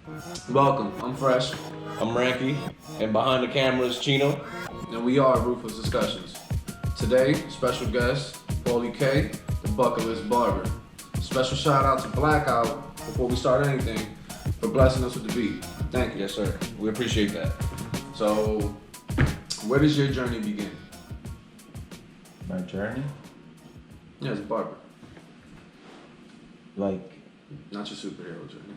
Welcome, I'm Fresh, I'm Ranky, and behind the camera is Chino. and we are Ruthless Discussions. Today, special guest, Paulie K, the bucket list barber. Special shout out to Blackout, before we start anything, for blessing us with the beat. Thank you. Yes, sir. We appreciate that. So, where does your journey begin? My journey? Yeah, as a barber, Like, not your superhero journey.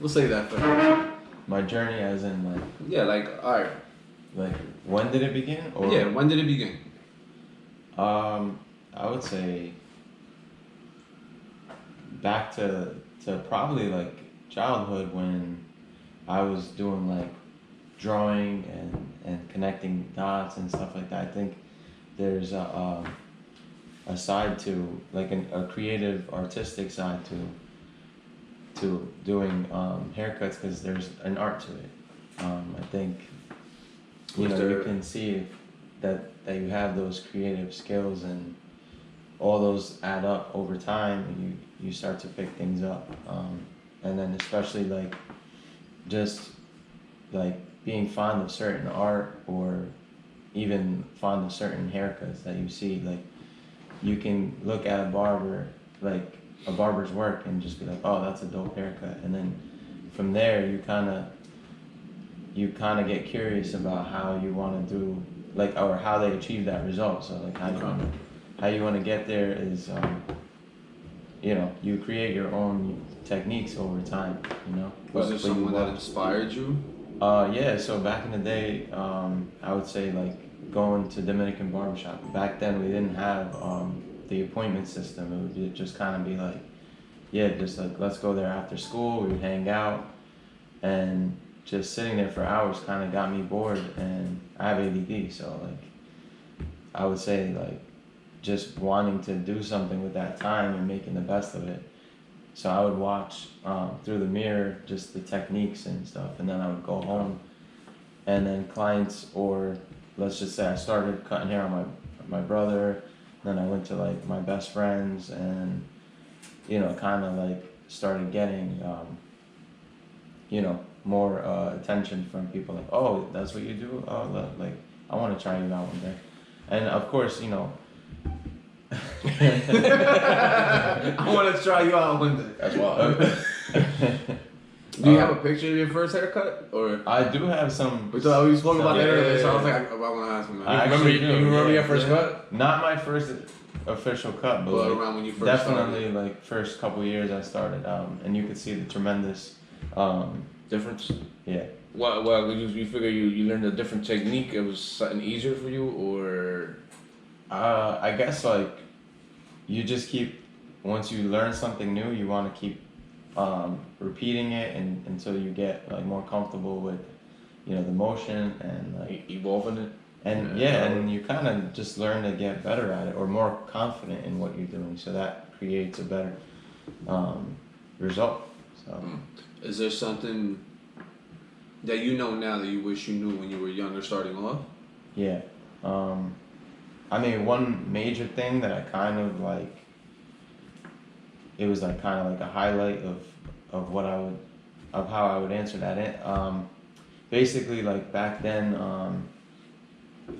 We'll say that first. my journey as in like, Yeah, alright. like when did it begin? Or Yeah, when did it begin? I would say back to probably like childhood when I was doing like drawing and connecting dots and stuff like that. I think there's a side to like a creative artistic side to doing haircuts because there's an art to it. I think you can see that you have those creative skills and all those add up over time and you start to pick things up. And then especially like just like being fond of certain art or even fond of certain haircuts that you see, like you can look at a barber's work and just be like, oh, that's a dope haircut. And then from there you kind of get curious about how you want to do, like, or how they achieve that result. So like how you want to get there is, you create your own techniques over time, Was there someone that inspired you? Yeah, so back in the day, I would say like going to Dominican barbershop. Back then we didn't have the appointment system. It would just kind of be like, yeah, just like let's go there after school. We would hang out, and just sitting there for hours kind of got me bored. And I have ADD, so like I would say like just wanting to do something with that time and making the best of it. So I would watch through the mirror just the techniques and stuff, and then I would go home, and then clients, or let's just say I started cutting hair on my brother, then I went to like my best friends, and kind of like started getting more attention from people, like, oh, that's what you do, oh, like I want to try you out one day. And of course I want to try you out one day. That's wild. Do you have a picture of your first haircut? Or I do have some. we spoke about that Yeah, earlier, so I was yeah. like, I want to ask him that. I You actually do, remember yeah. your first cut? Not my first official cut, but Well, like, around when you first definitely started. like first couple years I started, and you could see the tremendous, Difference? yeah. Well, you figure you learned a different technique. It was something easier for you, or I guess like you just keep, once you learn something new, you want to keep repeating it and until you get like more comfortable with the motion and like evolving it. and Yeah. and you kind of just learn to get better at it or more confident in what you're doing, so that creates a better result. So Is there something that you know now that you wish you knew when you were younger starting off? yeah, I mean, one major thing that I kind of like, it was like kind of like a highlight of what of how I would answer that. Basically, like back then,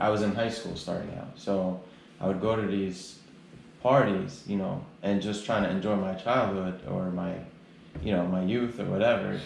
I was in high school starting out, so I would go to these parties, and just trying to enjoy my childhood or my, my youth or whatever.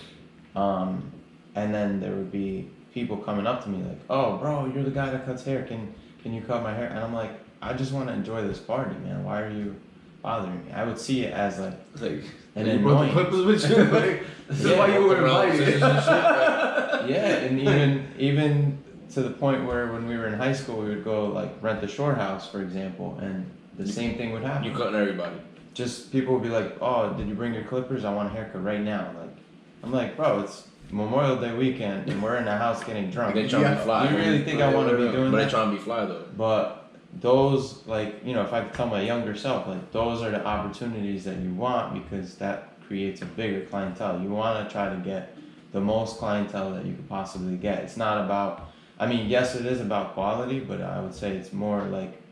And then there would be people coming up to me like, "Oh, bro, you're the guy that cuts hair. Can you cut my hair?" And I'm like, "I just want to enjoy this party, man. Why are you bothering me?" I would see it as like Like, an you brought the annoyance. clippers with you? Like, this is Yeah, why you were around invited. scissors and shit. Yeah, and even to the point where when we were in high school, we would go like rent the shore house, for example, and the same thing would happen. You cutting everybody. Just people would be like, "Oh, did you bring your clippers? I want a haircut right now." Like, I'm like, "Bro, it's Memorial Day weekend, and we're in the house getting drunk. They trying to be fly. Do you really think I want to be doing But they that?" trying to be fly though. But those, like, if I could tell my younger self, like, those are the opportunities that you want because that creates a bigger clientele. You want to try to get the most clientele that you could possibly get. It's not about, I mean, yes, it is about quality, but I would say it's more like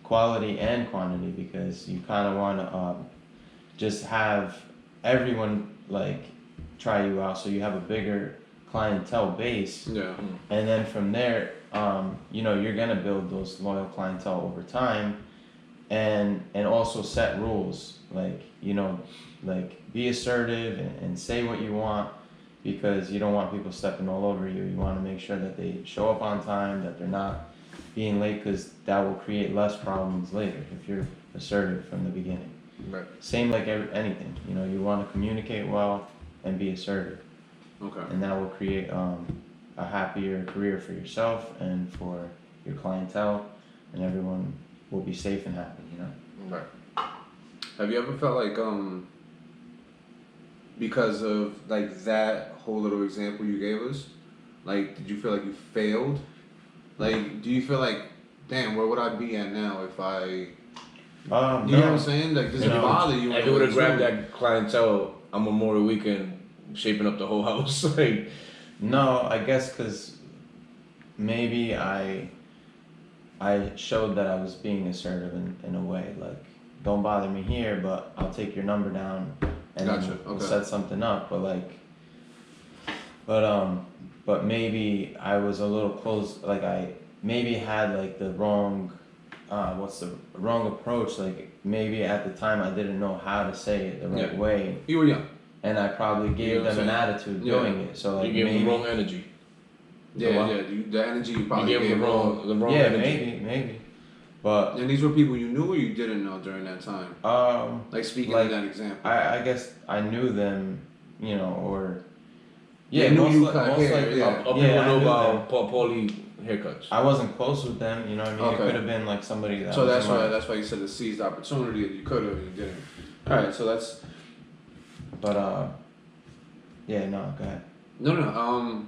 quality and quantity because you kind of want to just have everyone like try you out, so you have a bigger clientele base. Yeah. And then from there, you know, you're gonna build those loyal clientele over time, and also set rules, like, you know, like be assertive and say what you want, because you don't want people stepping all over you. You want to make sure that they show up on time, that they're not being late, because that will create less problems later if you're assertive from the beginning. Right. Same like anything, you know, you want to communicate well and be assertive. Okay. And that will create a happier career for yourself and for your clientele, and everyone will be safe and happy, you know? Right. Have you ever felt like, because of like that whole little example you gave us, like, did you feel like you failed? Like, do you feel like, damn, where would I be at now if I, you know what I'm saying? Like, does it bother you? If you would have grabbed that clientele on Memorial Weekend, shaping up the whole house, like. No, I guess because maybe I showed that I was being assertive in a way, like, don't bother me here, but I'll take your number down and then we'll set something up. But like, but maybe I was a little close, like I maybe had like the wrong, wrong approach. Like maybe at the time I didn't know how to say it the right way. You were young. And I probably gave them an attitude doing it. So like you gave them the wrong energy. Yeah, the energy you probably gave them the wrong energy. Maybe. But and these were people you knew or you didn't know during that time? Like speaking of that example. I guess I knew them, you know, or knew you cut hair. People know about Paulie haircuts. I wasn't close with them, you know what I mean? It could have been like somebody that. So that's why you said the seized opportunity that you could have and you didn't. All right, so that's. But yeah, no, go ahead. No.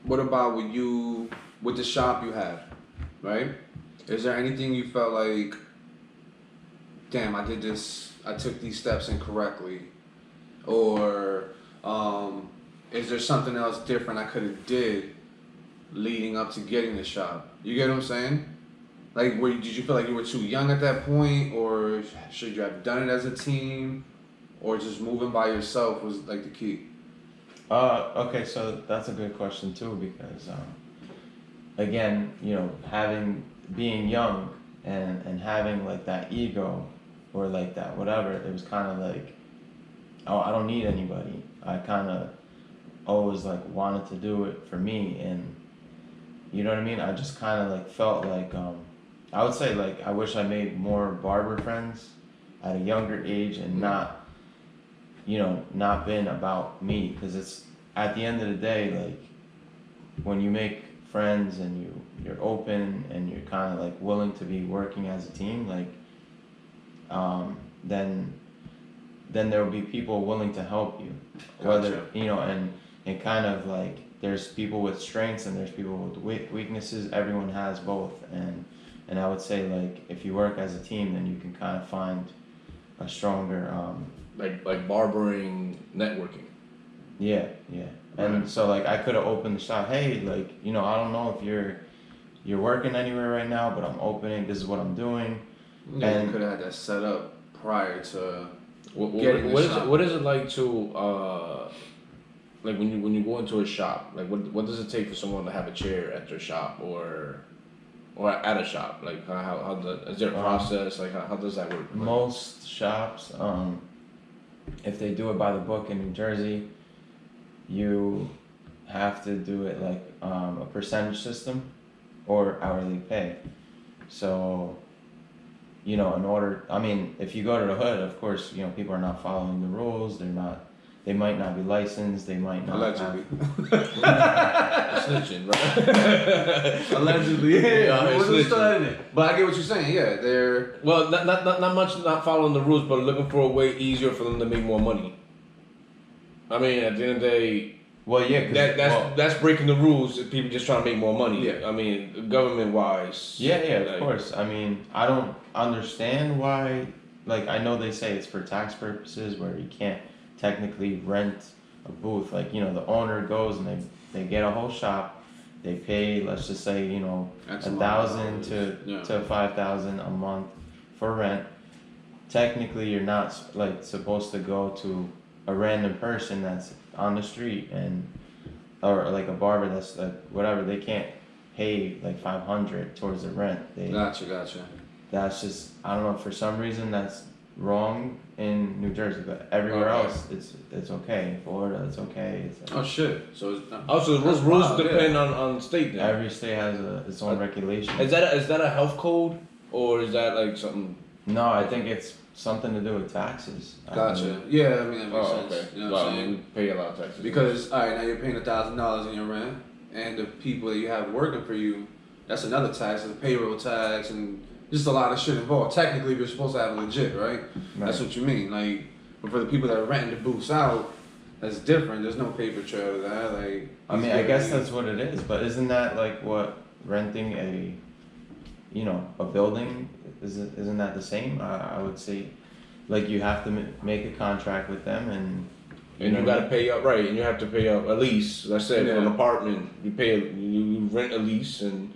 What about with the shop you had, right? Is there anything you felt like, damn, I took these steps incorrectly, or is there something else different I could have did leading up to getting the shop? You get what I'm saying? Like, did you feel like you were too young at that point, or should you have done it as a team? Or just moving by yourself was like the key? Okay, so that's a good question too, because again, you know, being young and having like that ego or like that whatever, it was kind of like, oh, I don't need anybody. I kind of always like wanted to do it for me, and you know what I mean? I just kind of like felt like I would say like I wish I made more barber friends at a younger age and not been about me, because it's at the end of the day, like when you make friends and you're open and you're kind of like willing to be working as a team, like then there will be people willing to help you, whether you know, and kind of like there's people with strengths and there's people with weaknesses. Everyone has both, and I would say like if you work as a team, then you can kind of find a stronger like barbering networking. Yeah. And so like I could have opened the shop. Hey, like, you know, I don't know if you're working anywhere right now, but I'm opening. This is what I'm doing. Yeah, and you could have had that set up prior to getting the shop. What is it like to like when you go into a shop? Like what does it take for someone to have a chair at their shop or at a shop? Like is there a process? Like how does that work? Most shops, if they do it by the book in New Jersey, you have to do it like a percentage system or hourly pay. So, you know, if you go to the hood, of course, you know, people are not following the rules. They might not be licensed. They might not. Allegedly. Snitching, right? Allegedly, yeah. Snitching. But I get what you're saying. Yeah, they're not much not following the rules, but looking for a way easier for them to make more money. I mean, at the end of the day, well, yeah, that's breaking the rules. People just trying to make more money. Yeah. I mean, government wise. Yeah, of course. I mean, I don't understand why. Like, I know they say it's for tax purposes, where you can't technically rent a booth. Like, you know, the owner goes and they get a whole shop. They pay, let's just say, you know, $1,000 to $5,000 a month for rent. technically you're not like supposed to go to a random person that's on the street and or like a barber that's like whatever, they can't pay like 500 towards the rent. Gotcha. That's just, I don't know, for some reason that's wrong in New Jersey, but everywhere Okay. else it's okay. In Florida it's okay. It's Oh shit. So it's Also, That's rules wild, depend on state then. every state has its own regulation. Is that a health code or is that like something? No, I think it's something to do with taxes. I Gotcha. believe. Yeah, I mean that makes Oh, sense. okay. You know what Well, I'm saying? we pay a lot of taxes. Because all right, now you're paying $1,000 in your rent, and the people that you have working for you, that's another tax, a payroll tax, and just a lot of shit involved. Technically, you're supposed to have it legit, right? That's what you mean. Like, but for the people that are renting the booths out, that's different. There's no paper trail to that. Like, I mean, I guess that's what it is, but isn't that like what renting a building isn't that the same? I would say, like you have to make a contract with them and you gotta pay up, right, and you have to pay up a lease. Like I said, for an Yeah. apartment, you rent a lease and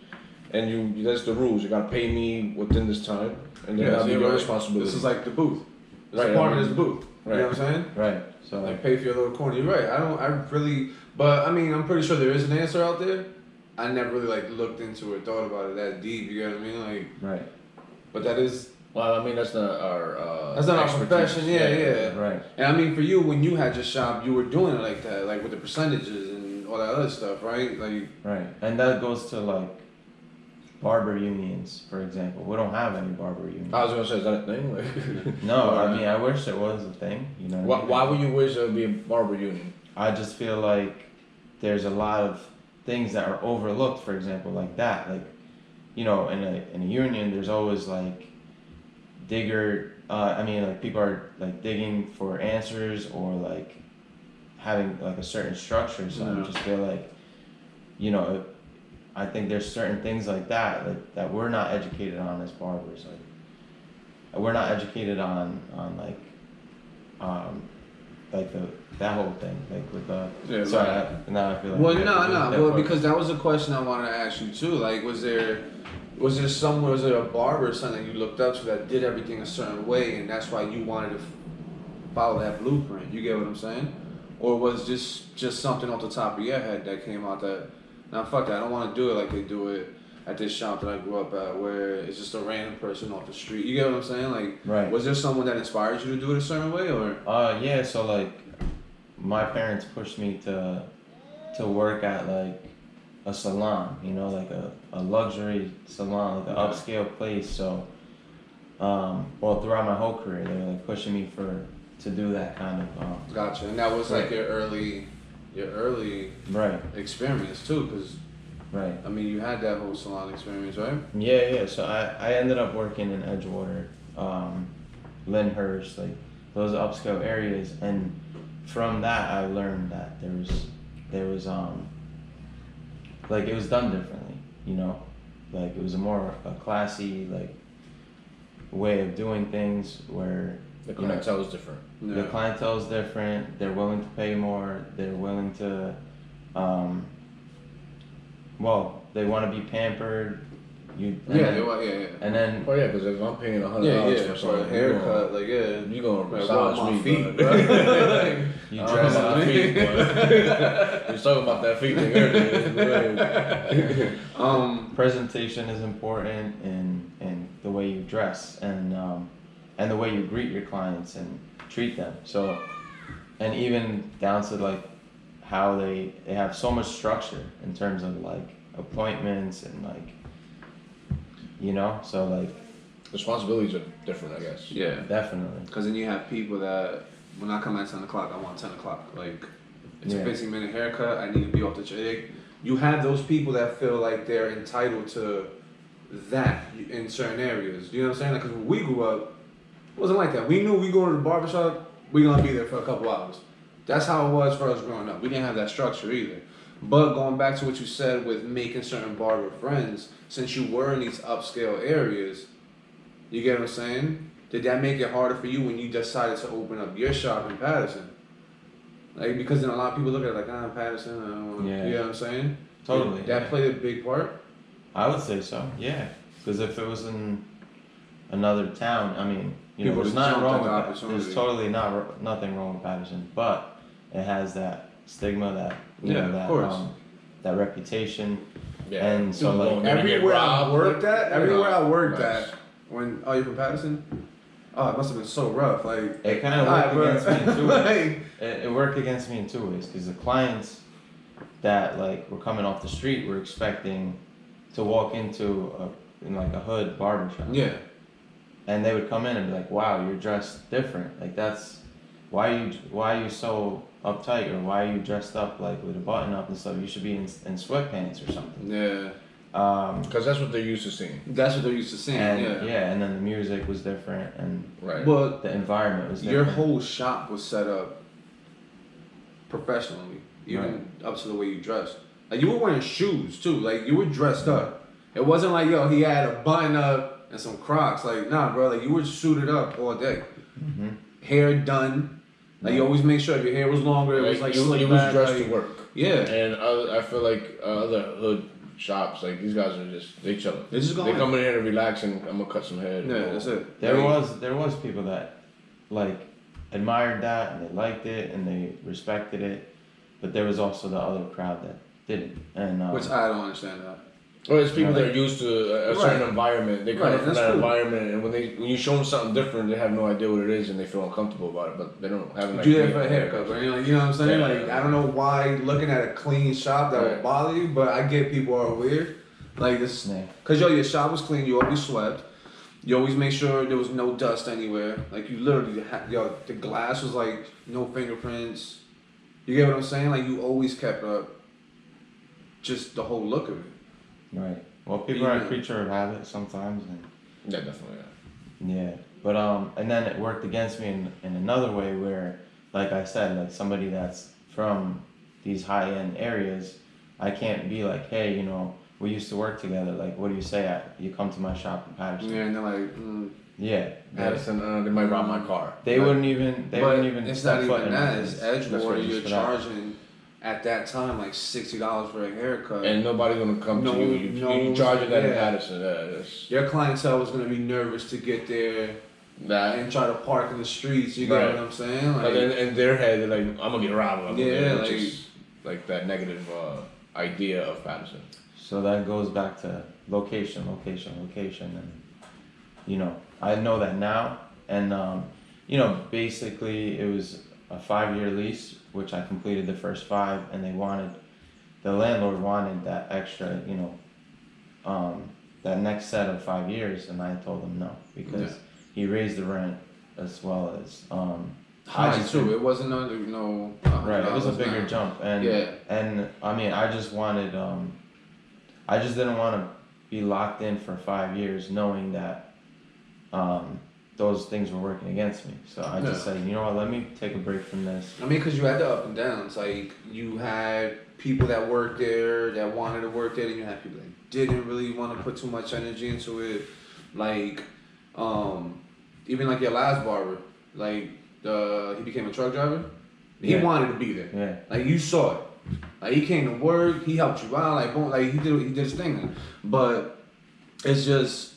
you that's the rules. You gotta pay me within this time, and then Yeah, that'll so be you're your right. responsibility. This is like the booth. This Right, apartment I mean, is the booth. You know what I'm saying? right. So Like pay for your little corner. You're right. But I mean, I'm pretty sure there is an answer out there. I never really like looked into it, thought about it that deep. You know what I mean? Like, right, but that is well, I mean that's not our that's not our expertise. profession. Yeah. right. And I mean, for you, when you had your shop, you were doing it like that, like with the percentages and all that other stuff, right? Like, Right, and that goes to like barber unions, for example. We don't have any barber unions. I was gonna say, is that a thing? Like, No, I mean I wish it was a thing. You know. What I mean? why would you wish there would be a barber union? I just feel like there's a lot of things that are overlooked. For example, like that, like in a union, there's always like like people are like digging for answers or like having like a certain structure. So I just feel like, I think there's certain things like that we're not educated on as barbers. Like we're not educated on that whole thing, like with the. Yeah, sorry, right. now I feel like. well, we have to no. do that Well, part. because that was a question I wanted to ask you too. Like, was there a barber or something you looked up to that did everything a certain way, and that's why you wanted to follow that blueprint? You get what I'm saying? Or was just something off the top of your head that came out that, nah, fuck that, I don't want to do it like they do it at this shop that I grew up at, where it's just a random person off the street. You get what I'm saying? Like, Right. was there someone that inspired you to do it a certain way, or? Yeah, so like my parents pushed me to work at like a salon, like a luxury salon, like an upscale place. So throughout my whole career they were like pushing me to do that kind of Gotcha. And that was like Right. your early right, experience too, because right. I mean you had that whole salon experience, right? Yeah. So I ended up working in Edgewater, Lyndhurst, like those upscale areas, and from that I learned that there was like it was done differently, like it was a classy like way of doing things where The clientele is different. the clientele is different. They're willing to pay more. They're willing to, they want to be pampered. Yeah. And then Oh yeah, because if I'm paying $100 Yeah, for for something, a haircut, like you gonna like, massage rub my me, feet, bro. you I dress was talking about up. feet, boy. We was talking about that feet thing earlier. Presentation is important, and the way you dress, and the way you greet your clients and treat them. So, and even down to like how they have so much structure in terms of like appointments and like, so like Responsibilities are different, I guess. Yeah. definitely. Because then you have people that when I come at 10 o'clock, I want 10 o'clock. Like it's Yeah. a 15-minute haircut. I need to be off the chair. You have those people that feel like they're entitled to that in certain areas. You know what I'm saying? Because when we grew up, it wasn't like that. We knew we go to the barbershop, we gonna be there for a couple hours. That's how it was for us growing up. We didn't have that structure either. But going back to what you said with making certain barber friends, since you were in these upscale areas, you get what I'm saying? Did that make it harder for you when you decided to open up your shop in Paterson? Like, because then a lot of people look at it like, Paterson, I don't want to, Yeah. you know what I'm saying? Totally. That yeah. played a big part? I would say so. Yeah, because if it was in another town, I mean, you know, People there's to nothing jump wrong at with the that. opportunity. There's totally nothing wrong with Paterson, but it has that stigma, that you Yeah, know, of that course. that reputation, Yeah. and so Dude, like going in and get Everywhere I robbed, worked like, at, you know, nice. when you're from Paterson? Oh, it must have been so rough. Like it kind of alright, worked bro. against me in 2 ways. Like, It worked against me in 2 ways because the clients that like were coming off the street were expecting to walk into in like a hood barber shop. yeah. And they would come in and be like, "Wow, you're dressed different. Like that's why are you so uptight, or why are you dressed up like with a button up and stuff? You should be in sweatpants or something." Yeah. Because that's what they're used to seeing. That's what they're used to seeing, And yeah. and then the music was different, and Right. But the environment was your different. whole shop was set up professionally, even up to the way you dressed. Like you were wearing shoes too. Like you were dressed up. It wasn't like yo, he had a button up and some Crocs. Like nah, bro. Like you were suited up all day. Mm-hmm. Hair done. Like you always make sure if your hair was longer, it was like you slick was back, dressed like- to work. Yeah. And I feel like other hood shops, like these guys are just they chilling. They just They going. come in here to relax and I'm gonna cut some hair. Yeah, that's it. There Like, was people that like admired that and they liked it and they respected it, but there was also the other crowd that didn't. And which I don't understand that. Well, it's people Right. that are used to a certain environment. They come Right, from that's that cool. environment, and when you show them something different, they have no idea what it is, and they feel uncomfortable about it. But they don't have an Do idea. that for a haircut, bro. You know what I'm saying? Yeah. Like I don't know why looking at a clean shop that would Right. bother you, but I get people are weird. Like this, Yeah. cause yo, your shop was clean. You always swept. You always make sure there was no dust anywhere. Like you literally, the glass was like no fingerprints. You get what I'm saying? Like you always kept up. Just the whole look of it. Right. Well, people are Yeah. a creature of habit sometimes, and Yeah, definitely. yeah. But and then it worked against me in another way where, like I said, like somebody that's from these high end areas, I can't be like, hey, you know, we used to work together. Like, what do you say? You come to my shop in Paterson. Yeah, and they're like, Yeah. Paterson, they might rob my car. They But- wouldn't even. They wouldn't even. It's step not foot even in that. my It's place. That's Edgewater. what You're for that. charging at that time like $60 for a haircut. And nobody's gonna come No- to you. no You one's- charge it that in yeah. Paterson. Yeah, that's Your clientele was gonna be nervous to get there that. and try to park in the streets. You get Right. what I'm saying? But Like, in their head, they're like, I'm gonna get robbed. I'm gonna Yeah, get, which like- is like that negative idea of Paterson. So that goes back to location, and you know, I know that now, and you know, basically it was a 5-year lease, which I completed the first 5, and the landlord wanted that extra, you know, that next set of 5 years, and I told him no because he raised the rent as well as high just too. It wasn't under no. right. It was a $100 bigger now. jump, and Yeah. and I mean, I just wanted, I just didn't want to be locked in for 5 years, knowing that those things were working against me. So I just said, you know what, let me take a break from this. I mean, because you had the up and downs. Like you had people that worked there that wanted to work there, and you had people that didn't really want to put too much energy into it. Like, even like your last barber, like he became a truck driver. He Yeah. wanted to be there. Yeah. Like you saw it. Like he came to work, he helped you out, like boom, like he did his thing. But it's just,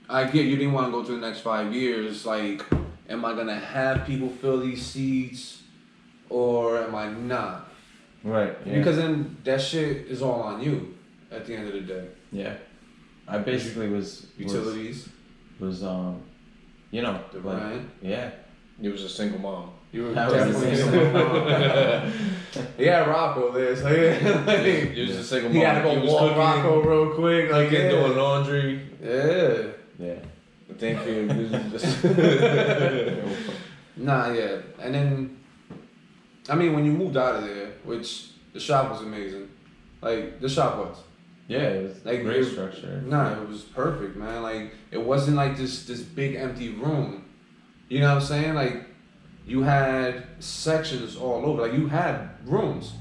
I get you didn't want to go through the next 5 years. Like, am I gonna have people fill these seats, or am I not? Right. Yeah. Because then that shit is all on you at the end of the day. yeah, I basically was Utilities, you know, the like, rent. yeah. He was a single mom. You were That was definitely the a same. single mom. He had Rocco there, so yeah. He was a single He mom. had to go was walk cooking, Rocco real quick, like cooking, yeah. doing laundry. Yeah. Yeah. Thank you. He was just Nah, yeah. And then, I mean, when you moved out of there, which the shop was amazing. Like, the shop was. Yeah, it was Like, great it- structure. Nah, it was perfect, man. Like, it wasn't like this big empty room. You know what I'm saying? Like, you had sections all over. Like, you had rooms.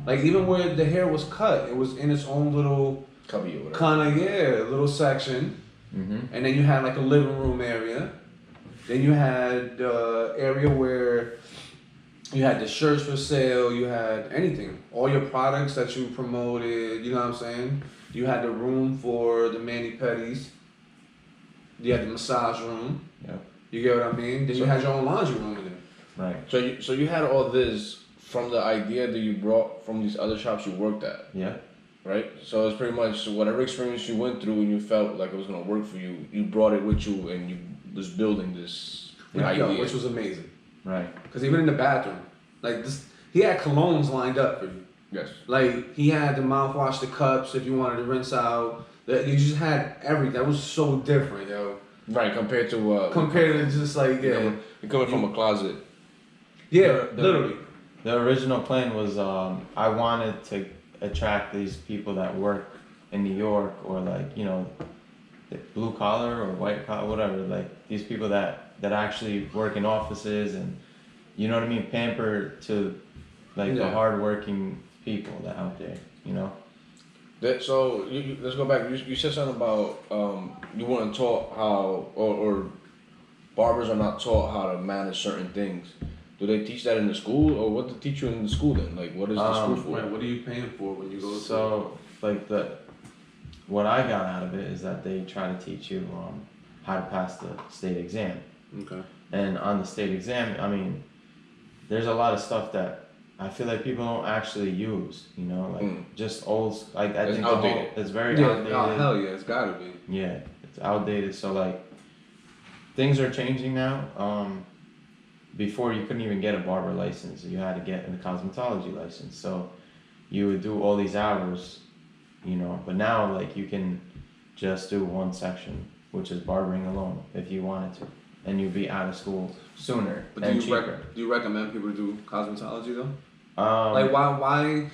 Like, even where the hair was cut, it was in its own little, cubby or whatever. kind of, little section. Mm-hmm. And then you had like a living room area. Then you had the area where you had the shirts for sale, you had anything. All your products that you promoted, you know what I'm saying? You had the room for the mani-pedis. You had the massage room. Yep. You get what I mean? Then you had your own laundry room in there. Right. So you had all this from the idea that you brought from these other shops you worked at, Yeah. right? So it's pretty much whatever experience you went through and you felt like it was gonna work for you, you brought it with you and you was building this idea. Which was amazing. Right. Because even in the bathroom, like this, he had colognes lined up for you. Yes. Like he had the mouthwash, the cups if you wanted to rinse out. You just had everything. That was so different, yo. Right, compared to Compared to just like you're coming from a closet. Yeah, literally. The original plan was I wanted to attract these people that work in New York or like, you know, blue collar or white collar, whatever, like these people that actually work in offices and, you know what I mean, pamper to like the hardworking people that out there, you know. So let's go back. You said something about you weren't taught how, or barbers are not taught how to manage certain things. Do they teach that in the school, or what they teach you in the school then? Like, what is the school for? Right, what are you paying for when you go to So, like what I got out of it is that they try to teach you how to pass the state exam. Okay. And on the state exam, I mean, there's a lot of stuff that I feel like people don't actually use, you know, like just old, like I It's think outdated. it's very Yeah, outdated. oh hell yeah, it's gotta be. Yeah, it's outdated. So like, things are changing now. Before you couldn't even get a barber license, you had to get a cosmetology license. So you would do all these hours, you know. But now like you can just do one section, which is barbering alone, if you wanted to, and you'd be out of school sooner But and do you cheaper. do you recommend people to do cosmetology though? Like Why?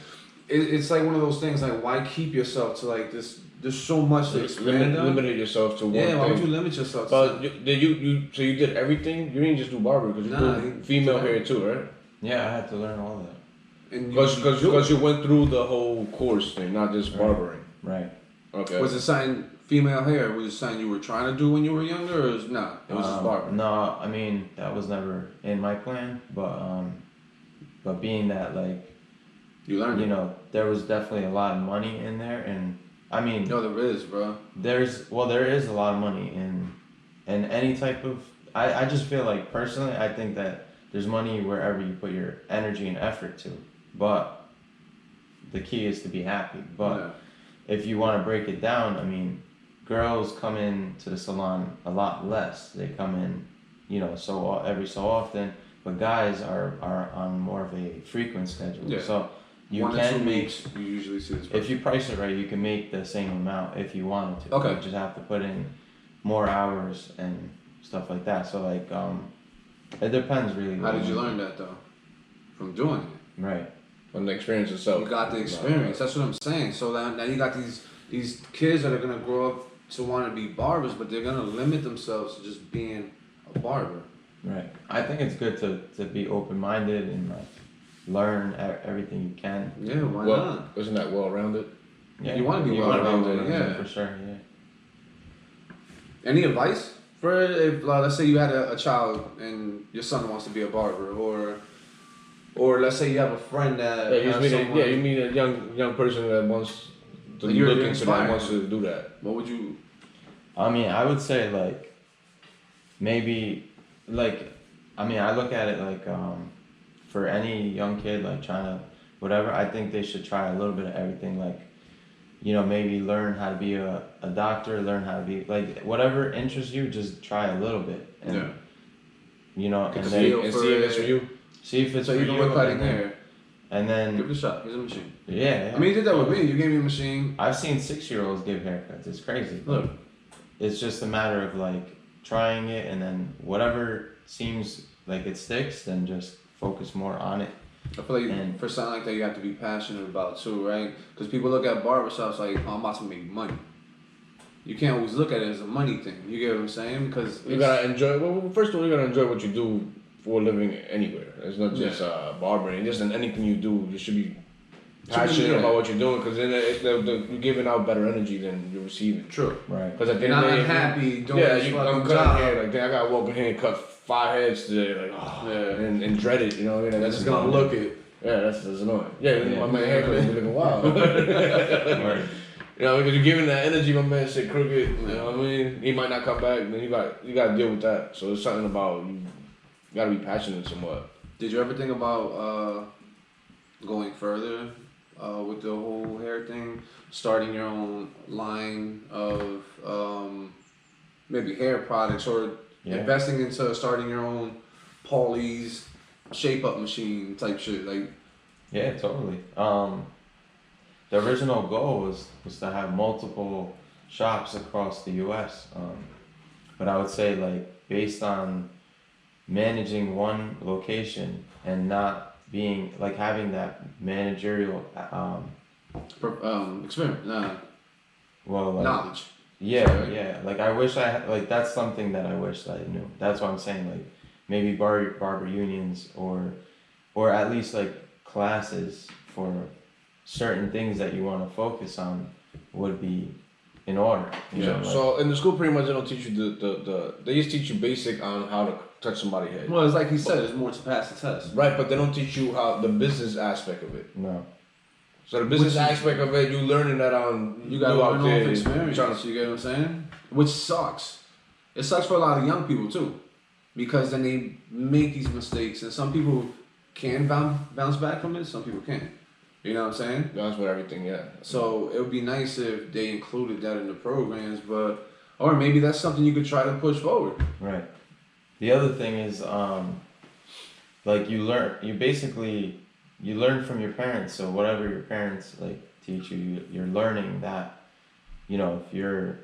It's like one of those things. Like, why keep yourself to like this? There's so much to expand on. Limited yourself to one Yeah, why thing. would you limit yourself? But so you did everything. You didn't just do barber because you did female hair too, right? Yeah, I had to learn all of that. Because you went through the whole course thing, not just barbering. Right. Okay. Was it something female hair? Was it something you were trying to do when you were younger, or is not? It was just barber. No, I mean that was never in my plan, but being that like You learned. you know there was definitely a lot of money in there, and I mean No, there is, bro. there is a lot of money in any type of I just feel like personally I think that there's money wherever you put your energy and effort to, but the key is to be happy. But if you want to break it down, I mean, girls come in to the salon a lot less. They come in, you know, every so often, but guys are on more of a frequent schedule. Yeah. So you 1 or 2 can make, weeks, you usually see this. if you price it right, you can make the same amount if you wanted to. Okay. You just have to put in more hours and stuff like that. So like, it depends really. How did you learn that though? From doing it. Right. From the experience itself. You got the experience. That's what I'm saying. So now you got these kids that are gonna grow up to want to be barbers, but they're gonna limit themselves to just being a barber. Right. I think it's good to be open-minded and like learn everything you can. Yeah, why Well, not? isn't that well-rounded? Yeah. You wanna be wanna well-rounded, yeah. for sure. Yeah. Any advice for if let's say you had a child and your son wants to be a barber, or let's say you have a friend that you meet a young person that wants to You're look into that, inspired. wants to do that. What would you? I mean, I would say like maybe like I mean, I look at it like for any young kid like trying to whatever, I think they should try a little bit of everything, like, you know, maybe learn how to be a doctor, learn how to be like whatever interests you, just try a little bit. And, you know, and See then if it's for you. see if it's So for even you, with cutting and then- hair, and then give it a shot. Here's a machine. yeah. I mean, you did that with me. You gave me a machine. I've seen 6-year-olds give haircuts. It's crazy. Look. It's just a matter of like trying it, and then whatever seems like it sticks, then just focus more on it. I feel like And- for something like that, you have to be passionate about too, right? Because people look at barbershops like, oh, I'm about to make money. You can't always look at it as a money thing. You get what I'm saying? Because You gotta enjoy. Well, first of all, you gotta enjoy what you do for a living anywhere. It's not just barbering. Just in anything you do, you should be passionate about what you're doing, because then you're giving out better energy than you're receiving. True. Right. Because at the You're end of not the day, happy doing yeah, this I'm fucking cutting job. hair. Like, damn, I gotta walk in here and cut 5 heads today. Like, oh, Yeah. and dread it. You know what I mean? That's just gonna look it. Yeah, that's annoying. Yeah, Yeah. my man haircut is looking wild. Right. You know, because you're giving that energy, my man said crooked. You know what I mean? He might not come back. Then you got to deal with that. So it's something about you got to be passionate somewhat. Did you ever think about going further with the whole hair thing, starting your own line of maybe hair products, or investing into starting your own Paulie's shape up machine type shit? Like, yeah, totally. The original goal was to have multiple shops across the U.S. But I would say, like, based on managing one location and not being like having that managerial experiment, like, knowledge. Yeah. Like, I wish I had, like, that's something that I wish that I knew. That's what I'm saying. Like, maybe barber unions or at least like classes for certain things that you want to focus on would be in order. You know, like, so in the school, pretty much they don't teach you they just teach you basic on how to touch somebody's head. Well, it's like he said, it's more to pass the test. Right, but they don't teach you how the business aspect of it. no. So the business aspect of it, you learning that on You got to learn off experience. You get what I'm saying? Which sucks. It sucks for a lot of young people too, because then they make these mistakes, and some people can bounce back from it. Some people can't. You know what I'm saying? That's with everything, yeah. So it would be nice if they included that in the programs, but or maybe that's something you could try to push forward. Right. The other thing is, like, you learn from your parents. So whatever your parents like teach you, you're learning that. You know, if you're,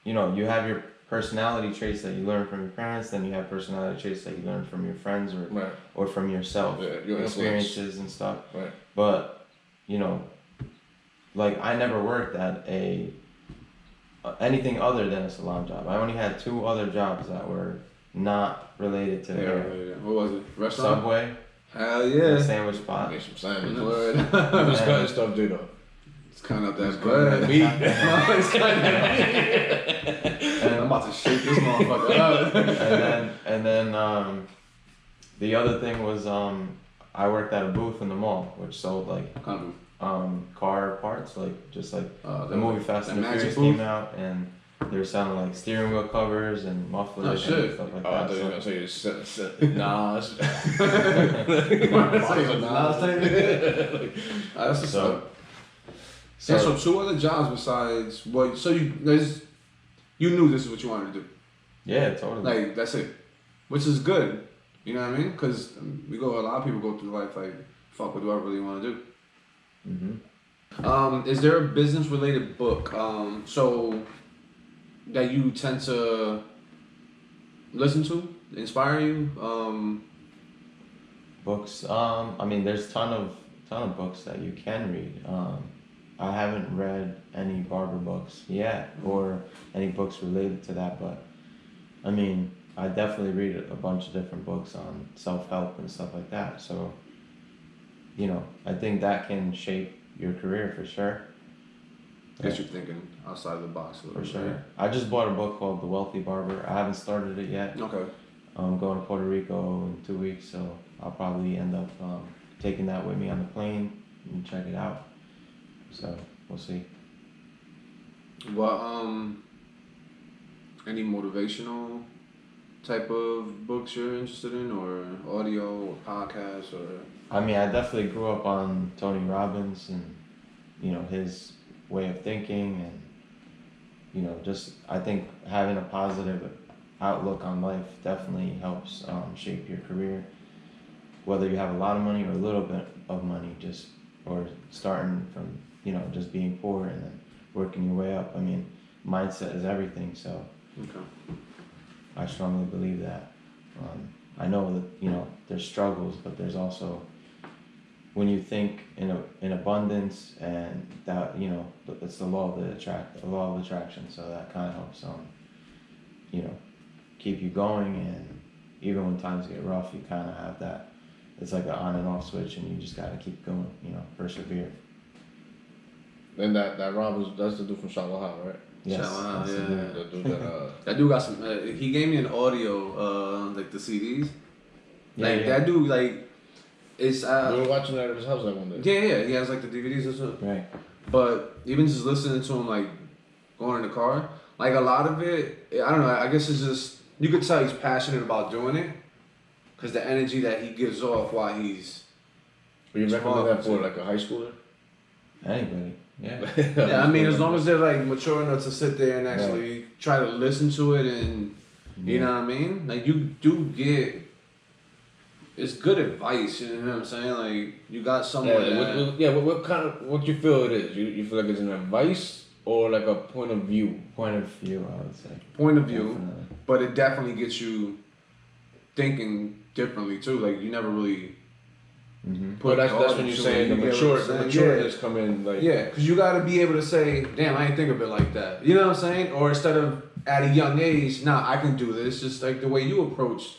you know, you have your personality traits that you learn from your parents, then you have personality traits that you learn from your friends or from yourself, your experiences and stuff. Right. But you know, like, I never worked at anything other than a salon job. I only had 2 other jobs that were not related to hair. What was it? Restaurant? Subway. Hell yeah. A sandwich spot. Make some sandwich. What's cutting stuff do though? It's kind of that bread. It's kind of I'm about to shake this motherfucker up. and then the other thing was I worked at a booth in the mall which sold like kind of car parts, like just like the movie movie Fast and the Furious came out, and they were selling like steering wheel covers and mufflers and stuff like that. I thought you were gonna say Nas. That's what's up. So 2 other jobs besides what? So you knew this is what you wanted to do. Yeah, totally. Like, that's it, which is good. You know what I mean? Because a lot of people go through life like, fuck, what do I really want to do? Mm-hmm. Is there a business related book so that you tend to listen to, inspire you? Books. I mean, there's ton of books that you can read. I haven't read any barber books yet or any books related to that, but I mean, I definitely read a bunch of different books on self-help and stuff like that. So, you know, I think that can shape your career for sure. I guess you're thinking outside of the box a little bit. For sure. I just bought a book called The Wealthy Barber. I haven't started it yet. Okay. I'm going to Puerto Rico in 2 weeks, so I'll probably end up taking that with me on the plane and check it out. So we'll see. Well, any motivational type of books you're interested in, or audio or podcasts, or? I mean, I definitely grew up on Tony Robbins and, you know, his way of thinking, and, you know, just I think having a positive outlook on life definitely helps shape your career, whether you have a lot of money or a little bit of money, just or starting from, you know, just being poor and then working your way up. I mean, mindset is everything, so Okay. I strongly believe that. I know that, you know, there's struggles, but there's also, when you think in abundance, and that, you know, it's the law of attraction. So that kind of helps, you know, keep you going, and even when times get rough, you kind of have that. It's like an on and off switch, and you just gotta keep going, you know, persevere. Then that Robbins, that's the dude from Salon, right? Yes, Salon, that's the dude. The dude that That dude got some. He gave me an audio, like the CDs. Like Yeah. that dude, like, it's. we were watching that at his house that one day. Yeah. He has like the DVDs and stuff. Right. But even just listening to him, like, going in the car, like, a lot of it, I don't know, I guess it's just, you could tell he's passionate about doing it. Because the energy that he gives off while he's... Would you recommend that for like a high schooler? Anybody, yeah. Yeah, I mean, as long as they're like mature enough to sit there and actually try to listen to it and, you know what I mean? Like, you do get... It's good advice, you know what I'm saying? Like, you got someone What kind of, what you feel it is? You feel like it's an advice or like a point of view? Point of view, I would say. Point of view, Definitely. but it definitely gets you thinking differently too. Like, you never really But that's when you're saying the matureness come in, like... Yeah, because you got to be able to say, damn, I didn't think of it like that. You know what I'm saying? Or instead of at a young age, nah, I can do this. Just like the way you approached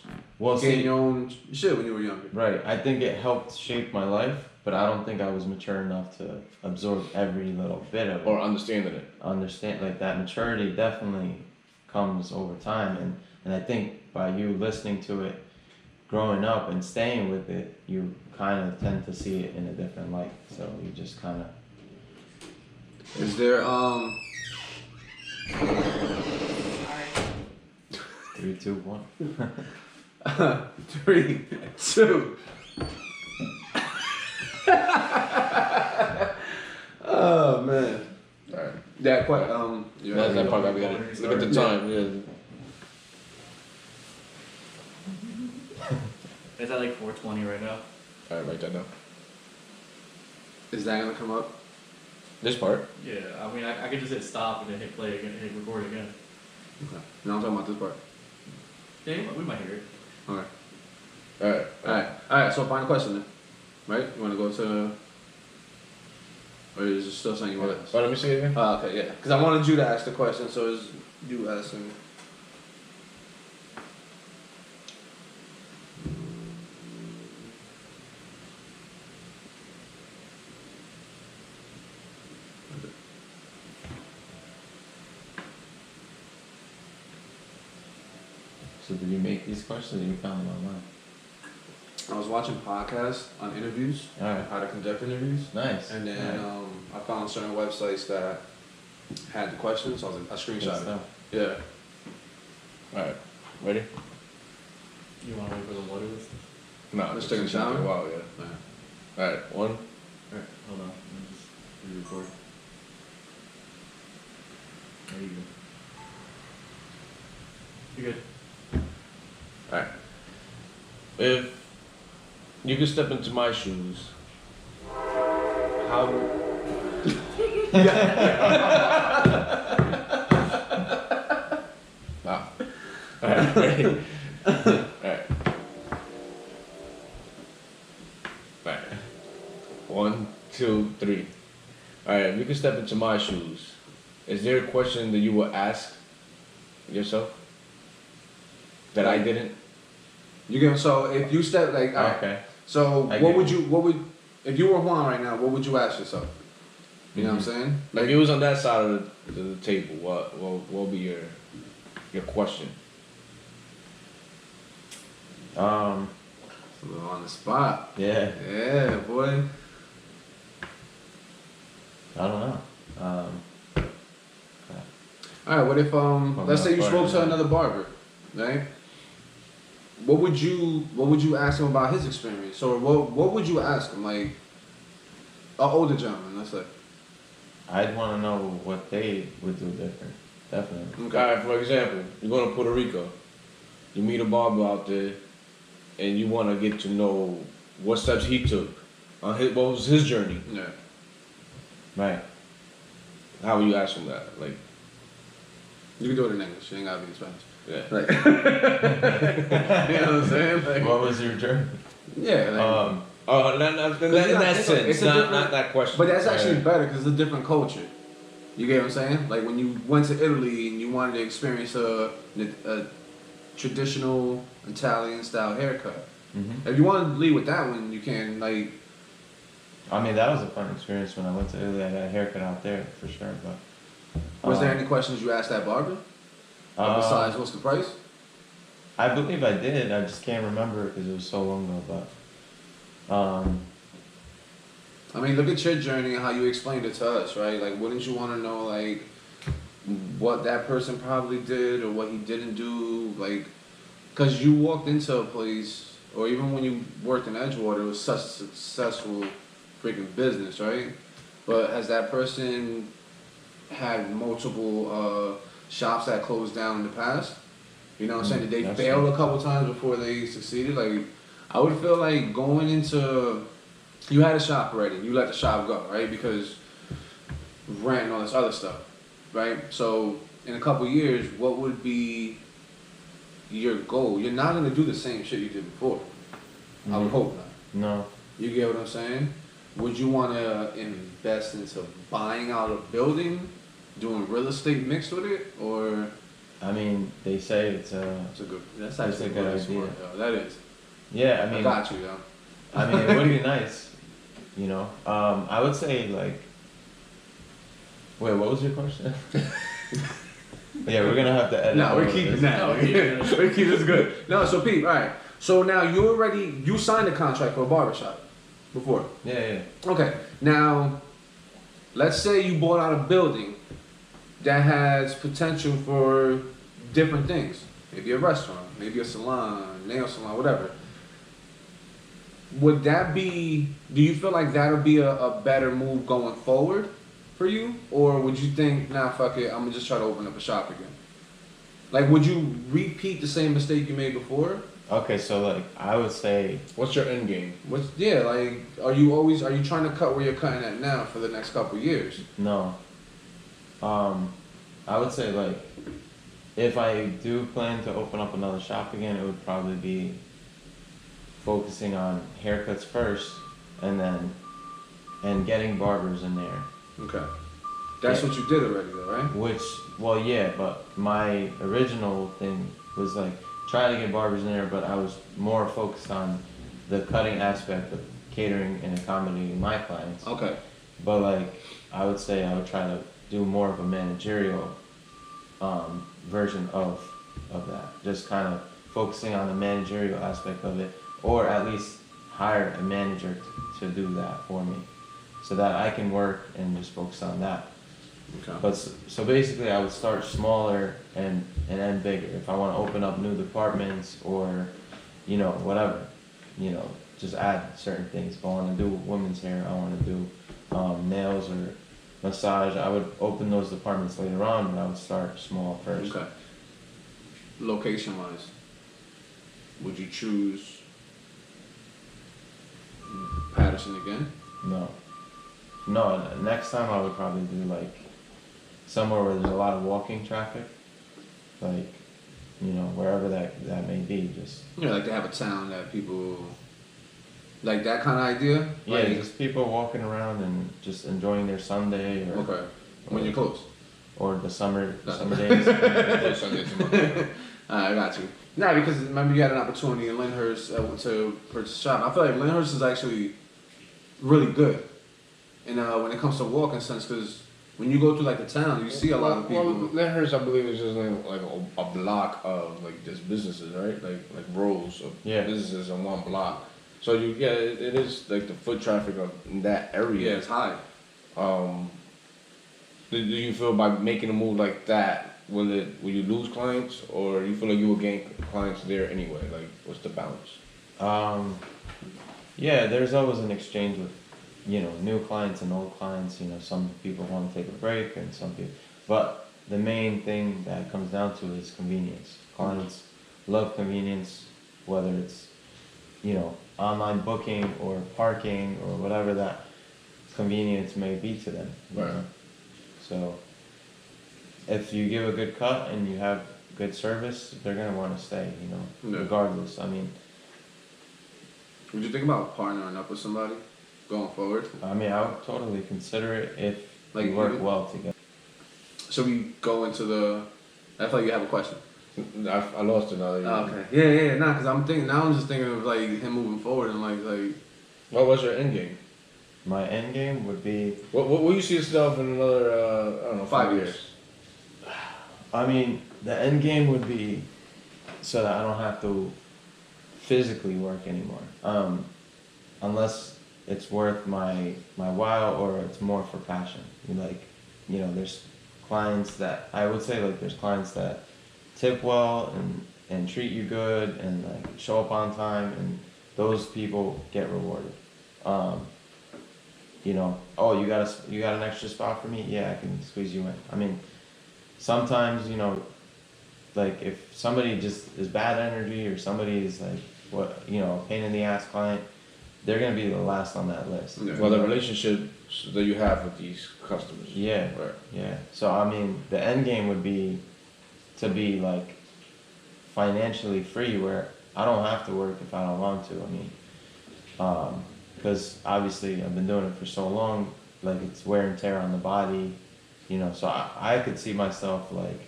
getting your own shit when you were younger. Right. I think it helped shape my life, but I don't think I was mature enough to absorb every little bit of it. Or understanding it. Understand, like, that maturity definitely comes over time, and I think by you listening to it, growing up and staying with it, you kind of tend to see it in a different light. So you just kind of... Is there 3, 2, 1. 3, 2. Oh man. Alright. That quite That part we got it. Look at the time. Yeah. It's at like 4:20 right now. Alright, write that down. Is that gonna come up? This part. Yeah, I mean, I could just hit stop and then hit play again, hit record again. Okay. No, I'm talking about this part. Yeah, we might hear it. Okay. Alright. Alright, so final question then. Right? You wanna go to, or is it still something you want to ask? Oh, let me see it again. Okay, yeah. Because I wanted you to ask the question, so it's you asking. So did you make these questions or you found them online? I was watching podcasts on interviews, Alright. how to conduct interviews, Nice. and then Alright. I found certain websites that had the questions, so I was like, I Good screenshot it. stuff. Yeah. Alright. Ready? You want to wait for the water list? No, Let's take a shower? Wow, yeah. Alright, 1. Alright, hold on. Let me just re-record. There you go. You're good. Alright. If you could step into my shoes, how... Wow. Alright, ready? Alright. Alright. 1, 2, 3. Alright, if you could step into my shoes, is there a question that you will ask yourself that I didn't? You get so if you step like all right, Okay. so I what get would if you were Juan right now, what would you ask yourself? You know what I'm saying? Like, if it was on that side of the table, what would be your question? A little on the spot. Yeah. Yeah, boy. I don't know. All right, what if let's say you spoke to barber. another barber, right? What would you ask him about his experience, or what would you ask him, like an older gentleman, let's say? I'd want to know what they would do different. Definitely. Okay. Alright, for example, you're going to Puerto Rico. You meet a barber out there, and you want to get to know what steps he took on what was his journey. Yeah. Right. How would you ask him that? Like, You can do it in English. You ain't gotta be in Spanish. yeah. Like, you know what I'm saying? Like, What was your journey? yeah. Like, Oh, in that it's sense, a not different- that question. but that's actually Right. better because it's a different culture. You get what I'm saying? Like when you went to Italy and you wanted to experience a traditional Italian style haircut. Mm-hmm. If you want to lead with that one, you can like. I mean, that was a fun experience when I went to Italy. I got a haircut out there for sure. But Was there any questions you asked that barber? Besides, what's the price? I believe I did. I just can't remember because it was so long ago. But I mean, look at your journey and how you explained it to us, right? Like, wouldn't you want to know, like, what that person probably did or what he didn't do? Like, because you walked into a place, or even when you worked in Edgewater, it was such a successful freaking business, right? But has that person had multiple shops that closed down in the past? You know what I'm saying? Did they That's fail true. a couple times before they succeeded? Like, I would feel like going into, you had a shop already, you let the shop go, right? Because rent and all this other stuff, right? So in a couple years, what would be your goal? You're not gonna do the same shit you did before. I would Mhm. hope not. No. You get what I'm saying? Would you want to invest into buying out a building, doing real estate mixed with it, or? I mean, they say it's a. That's a good. That's That's actually a good really idea. smart, yo. That is. Yeah, I I mean. got you, yo. I mean, it would be nice, you know. I would say like. Wait, what was your question? Yeah, we're gonna have to edit. No, all we're of keeping this. that. No, we're keeping it. We're keeping this good. No, so Pete, all right. So now you signed a contract for a barbershop before. Yeah. Okay. Now, let's say you bought out a building that has potential for different things. Maybe a restaurant, maybe a salon, nail salon, whatever. Would that be, do you feel like that'll be a better move going forward for you? Or would you think, nah, fuck it, I'm gonna just try to open up a shop again? Like, would you repeat the same mistake you made before? Okay, so like I would say What's your end game? Yeah, like, are you trying to cut where you're cutting at now for the next couple of years? no. I would say like if I do plan to open up another shop again, it would probably be focusing on haircuts first, and getting barbers in there. Okay. That's Yeah. what you did already, though, right? Which, well, yeah, but my original thing was like trying to get barbers in there, but I was more focused on the cutting aspect of catering and accommodating my clients. Okay. But like, I would say I would try to do more of a managerial version of that. Just kind of focusing on the managerial aspect of it, or at least hire a manager to do that for me, so that I can work and just focus on that. Okay. But so basically, I would start smaller and end bigger. If I want to open up new departments or, you know, whatever, you know, just add certain things. If I want to do women's hair, I want to do nails or massage. I would open those departments later on, but I would start small first. Okay. Location wise, would you choose Paterson again? No. Next time I would probably do like somewhere where there's a lot of walking traffic, like, you know, wherever that may be. Just Yeah, like to have a town that people like that kind of idea. yeah, Like, just people walking around and just enjoying their Sunday or okay. When you're close. or the summer That's- days. First Sunday to month. I got you. Nah, because remember you had an opportunity in Lyndhurst to purchase a shop. I feel like Lyndhurst is actually really good, and when it comes to walking sense, because when you go through like the town, you see a lot of people. Well, Lyndhurst, I believe, is just like a block of like just businesses, right? Like rows of Yeah. businesses in one block. So it is like the foot traffic of that area. Yeah, it's high. Do you feel by making a move like that, will you lose clients, or you feel like you will gain clients there anyway? Like, what's the balance? Yeah, there's always an exchange with, you know, new clients and old clients. You know, some people want to take a break and some people, but the main thing that it comes down to is convenience. Clients love convenience, whether it's, you know, online booking or parking or whatever that convenience may be to them. You Right. know? So if you give a good cut and you have good service, they're gonna want to stay, you know, Yeah. regardless. I mean, Would you think about partnering up with somebody going forward? I would totally consider it if Like we work you- well together. So we go into the. I feel like you have a question. I lost it now. Oh, okay. Yeah. Nah, because I'm thinking now. I'm just thinking of like him moving forward and like. What was your end game? My end game would be, What will you see yourself in another, I don't know, 5 years. I mean, the end game would be so that I don't have to physically work anymore. Unless it's worth my while, or it's more for passion. Like, there's clients that I would say, like, there's clients that tip well and treat you good and like show up on time, and those people get rewarded. Oh, you got an extra spot for me? Yeah, I can squeeze you in. I mean, sometimes, like if somebody just is bad energy, or somebody is like, pain in the ass client, they're gonna be the last on that list. Yeah. Well, the relationships that you have with these customers. Yeah. Right. Yeah. So I mean, the end game would be to be like financially free, where I don't have to work if I don't want to. I mean, because obviously I've been doing it for so long, like it's wear and tear on the body, So I could see myself like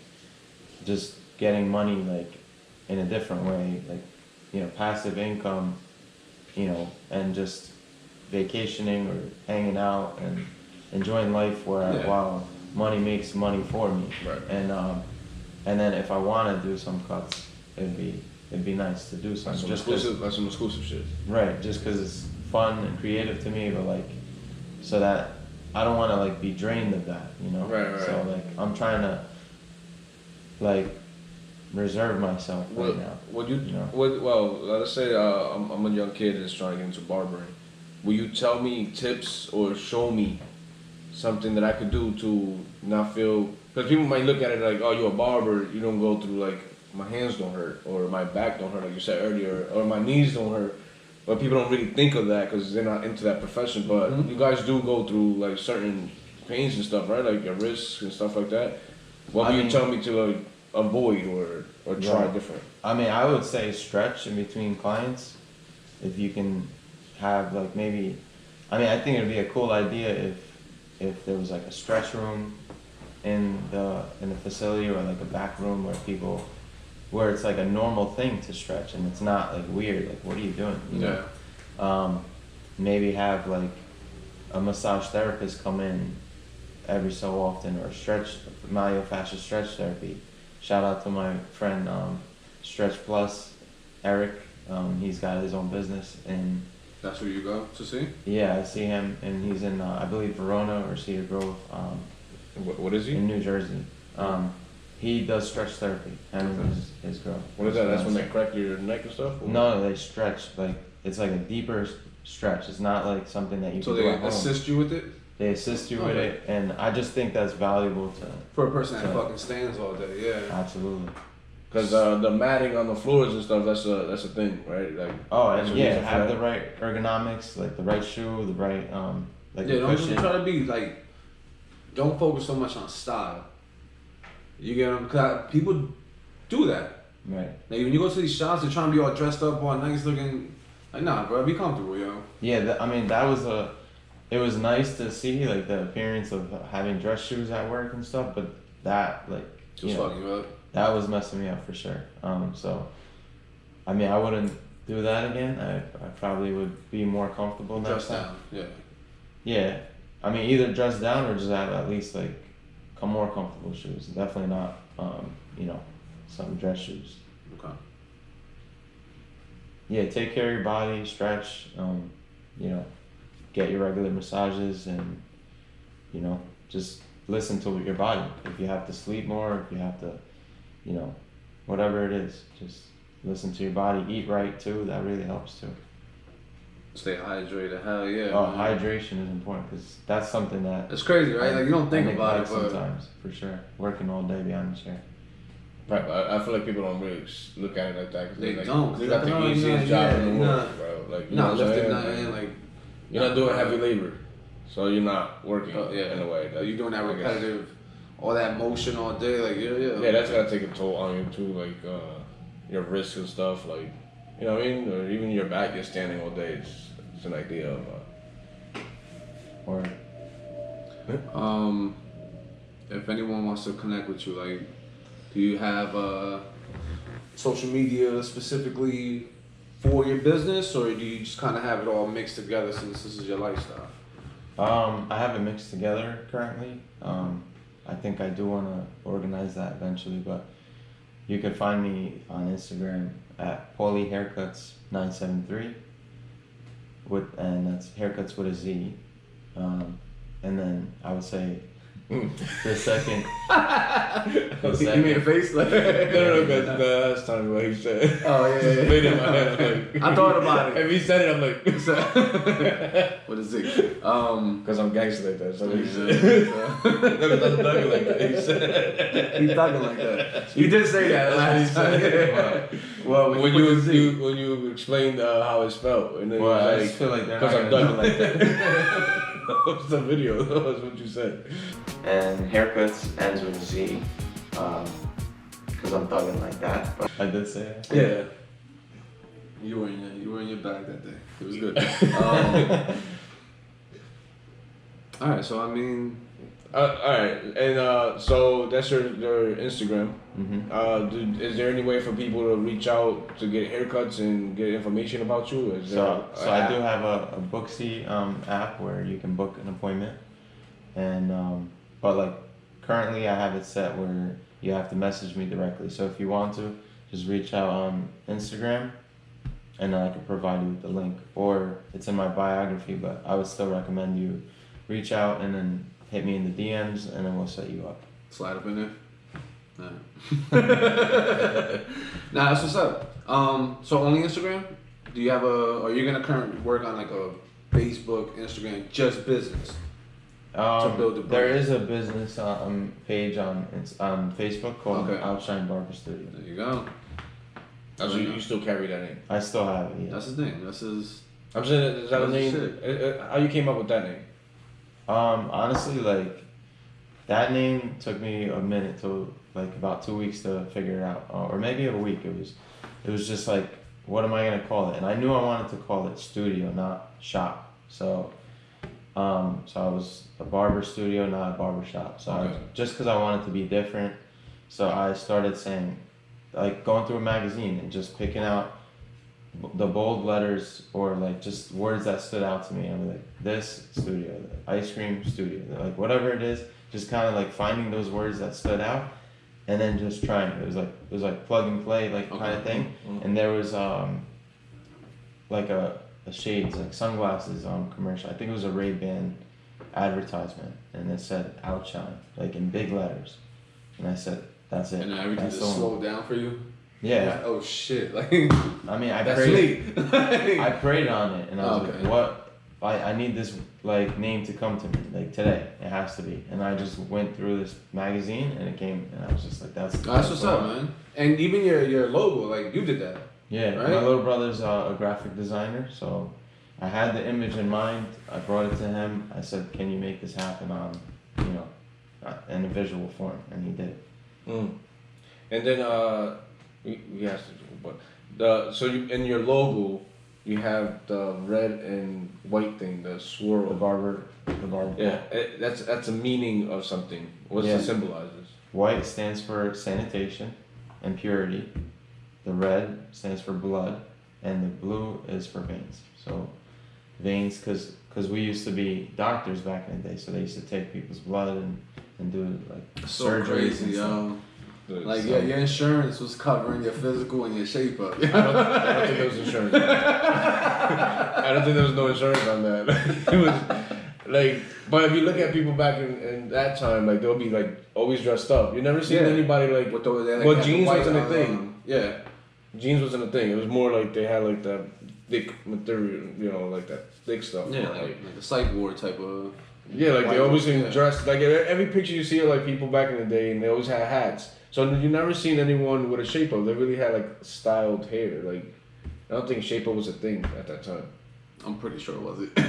just getting money like in a different way, like passive income, and just vacationing or hanging out and enjoying life while money makes money for me. Right. And then if I want to do some cuts, it'd be nice to do some. That's some exclusive shit. Right, just because it's fun and creative to me, but like, so that I don't want to like be drained of that, Right. So like, I'm trying to like reserve myself right now. Well, let's say I'm a young kid that's trying to get into barbering. Will you tell me tips or show me something that I could do to not feel? Because people might look at it like, oh, you're a barber, you don't go through like, my hands don't hurt, or my back don't hurt, like you said earlier, or my knees don't hurt. But people don't really think of that because they're not into that profession. But you guys do go through like certain pains and stuff, right? Like your wrists and stuff like that. What would you tell me to like avoid or try different? I mean, I would say stretch in between clients. If you can have like maybe, I think it'd be a cool idea if there was like a stretch room in the facility, or like a back room where it's like a normal thing to stretch, and it's not like weird, like what are you doing? Maybe have like a massage therapist come in every so often, or myofascial stretch therapy. Shout out to my friend Stretch Plus, Eric. He's got his own business, and That's where you go to see? yeah, I see him, and he's in I believe Verona or Cedar Grove. What is he? In New Jersey. He does stretch therapy, and his girl. What is that? That's when they crack your neck and stuff? Or? No, they stretch, like, it's like a deeper stretch. It's not like something that you can do at home. So they assist you with it? They assist you with it, and I just think that's valuable for a person that fucking stands all day, yeah. Absolutely. Because the matting on the floors and stuff, that's a thing, right? Like, and have the right ergonomics, like the right shoe, the right like the don't cushion. try to be like, don't focus so much on style. You get them? Cause people do that. Right. Like when you go to these shops, they're trying to be all dressed up, all nice looking. Like, nah, bro, be comfortable, yo. Yeah, it was nice to see like the appearance of having dress shoes at work and stuff, but that like Just fucking you up. that was messing me up for sure. So, I mean, I wouldn't do that again. I probably would be more comfortable next time. Down, yeah. Yeah, I mean, either dress down or just have at least like more comfortable shoes. Definitely not, some dress shoes. Okay. Yeah, take care of your body, stretch, get your regular massages, and, just listen to your body. If you have to sleep more, if you have to, whatever it is, just listen to your body. Eat right too, that really helps too. Stay hydrated, hell yeah. Oh, hydration is important, because that's something that... It's crazy, right? Like, you don't think about it, but... sometimes, for sure. Working all day behind the chair. Right, but I feel like people don't really look at it like that. Cause They like, don't. They got the easiest job in the world, bro. Like, you know what I'm saying? Like, you're not doing heavy labor, so you're not working in a way. You're doing that repetitive, all that motion all day, like, yeah. Yeah, that's gotta take a toll on you too, like, your wrists and stuff, like, you know what I mean? Or even your back, you're standing all day. It's an idea of... Or... If anyone wants to connect with you, like, do you have social media specifically for your business, or do you just kind of have it all mixed together since this is your lifestyle? I have it mixed together currently. I think I do want to organize that eventually, but you can find me on Instagram at PaulyHaircuts973. and that's haircuts with a Z. And then I would say the second. You mean a face? Like, No, that's not what he said. Oh yeah. Played in my head, I'm like, I thought about it. If he said it, I'm like, What is it? because I'm gangster like that. So he said. Yeah. No, because I'm thugging like that. He said. He thugging like that. You did say that last That's what he said. time. Well, when you explained how it felt, and then Well, I you just feel like they're because I'm not gonna thugging like that. That was the video. That was what you said. And haircuts ends with a Z, because I'm thugging like that. But I did say it. Yeah. You were in your bag that day. It was good. All right, so I mean, All right, and so that's your Instagram. Mm-hmm. Is there any way for people to reach out to get haircuts and get information about you? Is there So I do have a Booksy app where you can book an appointment, and but like currently I have it set where you have to message me directly. So if you want to, just reach out on Instagram, and I can provide you with the link, or it's in my biography. But I would still recommend you reach out and then hit me in the DMs, and then we'll set you up. slide up in there. Nah, nah, that's what's up. So only Instagram? Do you have are you gonna currently work on like a Facebook, Instagram, just business? To build the brand? There is a business page on Facebook called Okay. Outshine Barber Studio. There you go. So you still carry that name? I still have it. Yeah. That's his name. That's his. I'm saying, is that a That's name? How you came up with that name? Honestly, like that name took me a minute to like about 2 weeks to figure it out, or maybe a week. It was just like, what am I gonna call it? And I knew I wanted to call it studio, not shop. So I was a barber studio, not a barber shop. So Okay. just because I wanted to be different, so I started saying, like going through a magazine and just picking out the bold letters or like just words that stood out to me. I'm like, this studio, the ice cream studio, like whatever it is, just kind of like finding those words that stood out, and then just trying. It was like plug and play, like kind of thing. Mm-hmm. And there was like a shades, like sunglasses commercial. I think it was a Ray-Ban advertisement, and it said Outshine, like in big letters. And I said, that's it. And then everything That's just the one. slowed down for you. Yeah. Like, oh shit! Like I mean, I that's prayed. me. I prayed on it, and I was Okay. like, "What? I need this like name to come to me like today. It has to be." And I just went through this magazine, and it came, and I was just like, "That's That's what's the up, one." man. And even your logo, like you did that. Yeah, Right? my little brother's a graphic designer, so I had the image in mind. I brought it to him. I said, "Can you make this happen on, in a visual form?" And he did it. And then we asked you, but so you in your logo you have the red and white thing, the swirl. The barber. Yeah, that's a meaning of something. What's Yeah. it symbolizes? White stands for sanitation and purity. The red stands for blood, and the blue is for veins. So veins, because we used to be doctors back in the day, so they used to take people's blood and do like So surgeries crazy, and stuff. yo. Like your insurance was covering your physical and your shape up. I don't think there was insurance. I don't think there was no insurance on that. It was like, but if you look at people back in that time, like they'll be like always dressed up. You never seen Yeah. anybody like With the, like, well, had the jeans white, wasn't a thing. Yeah. Jeans wasn't a thing. It was more like they had like that thick material, like that thick stuff. Yeah, like the psych ward type of. Yeah, like they white always ones, yeah. dressed like every picture you see of like people back in the day, and they always had hats. So you never seen anyone with a shape up. They really had like styled hair. Like I don't think shape up was a thing at that time. I'm pretty sure it wasn't. I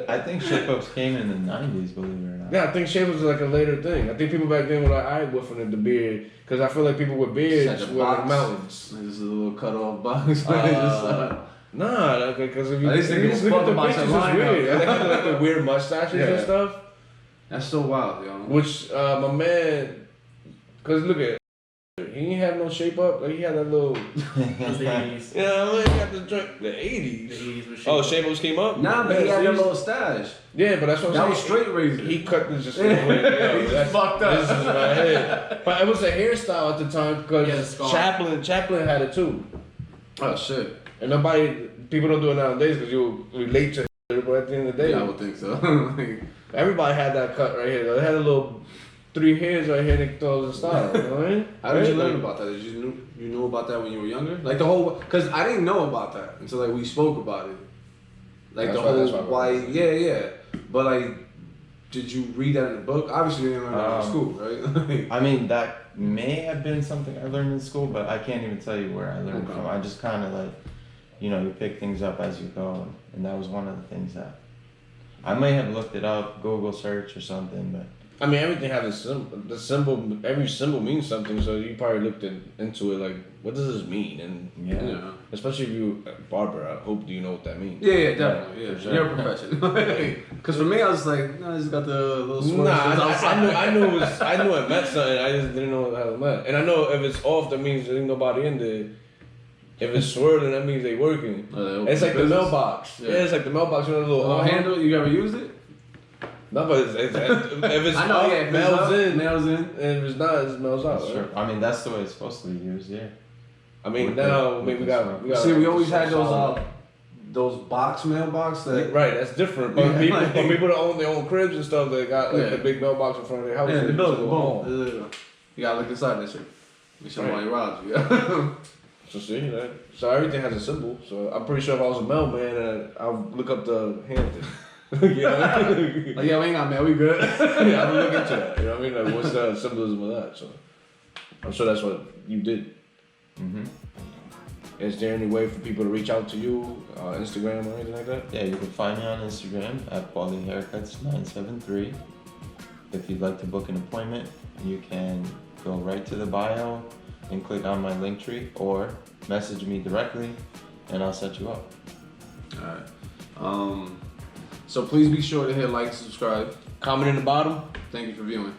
I think shape-ups came in the 90s, believe it or not. Yeah, I think shape was like a later thing. I think people back then were like, I whiffing the beard, because I feel like people with beards Just were like a in the box. mountains. Like this is a little cut off box. Nah, because if you At least they give a look fuck at the about pictures, your it's lineup. weird. And they had like the weird mustaches and Yeah. stuff. That's so wild, yo. Which my man, because look at, he didn't have no shape up. Like he had that little, It was the 80s. you know, what I mean? He had the drink, the The 80s. 80s was Oh, shape ups came up. Nah, but he Yeah, had so that he's- little stash. Yeah, but that's what I'm That saying. was straight razor. He cut this just He just fucked up. This is my head. But it was a hairstyle at the time Yeah, the because scarf. Chaplin had it too. Oh shit. And nobody people don't do it nowadays because you relate to it, but at the end of the day, Yeah, I would think so. Like, everybody had that cut right here. Though. They had a little 3 hairs right here that throws the style. You know what I mean? how did you learn about that? Did you knew about that when you were younger? Like the whole, because I didn't know about that until like we spoke about it. Like That's the why- whole why, yeah. But like, did you read that in a book? Obviously, you didn't learn that in school, right? I mean, that may have been something I learned in school, but I can't even tell you where I learned it from. I just kind of like, you pick things up as you go, and that was one of the things that I may have looked it up, Google search or something, but I mean, everything has a symbol. The symbol, every symbol means something. So you probably looked into it like, what does this mean? And yeah. especially if you Barber, I hope you know what that means. Yeah, definitely. Yeah, for sure. you're a professional. Because for me, I was like, no, I just got the little swirls. I knew it meant something. I just didn't know what the hell it meant. And I know if it's off, that means there's nobody in there. If it's swirling, that means they working. It's like the mailbox. Yeah, it's like the mailbox. You know, the little handle. You ever used it? No, but if it's I know, off, yeah, if it's mails up, in. mails in. And if it's not, it mails out. That's Right? true. I mean, that's the way it's supposed to be used, yeah. I mean, With now the- we with got. the See, we always had those box mailbox that. Right, that's different. But Yeah, people, like- but people that own their own cribs and stuff, they got like the big mailbox in front of their house. Yeah, and the they building. just go home. Boom. You gotta look inside that shit. Make sure Right. nobody robs you. Yeah. So see, that, so everything has a symbol. So I'm pretty sure if I was a mailman, I'll look up the hand thing. You know? Like, yeah, we ain't got mail. We good. Yeah, I'm gonna look into that. You know what I mean? Like, what's the symbolism of that? So I'm sure that's what you did. Mm-hmm. Is there any way for people to reach out to you, Instagram or anything like that? Yeah, you can find me on Instagram at QualityHaircuts973. If you'd like to book an appointment, you can go right to the bio and click on my link tree, or message me directly and I'll set you up. Alright. So please be sure to hit like, subscribe. Comment in the bottom. Thank you for viewing.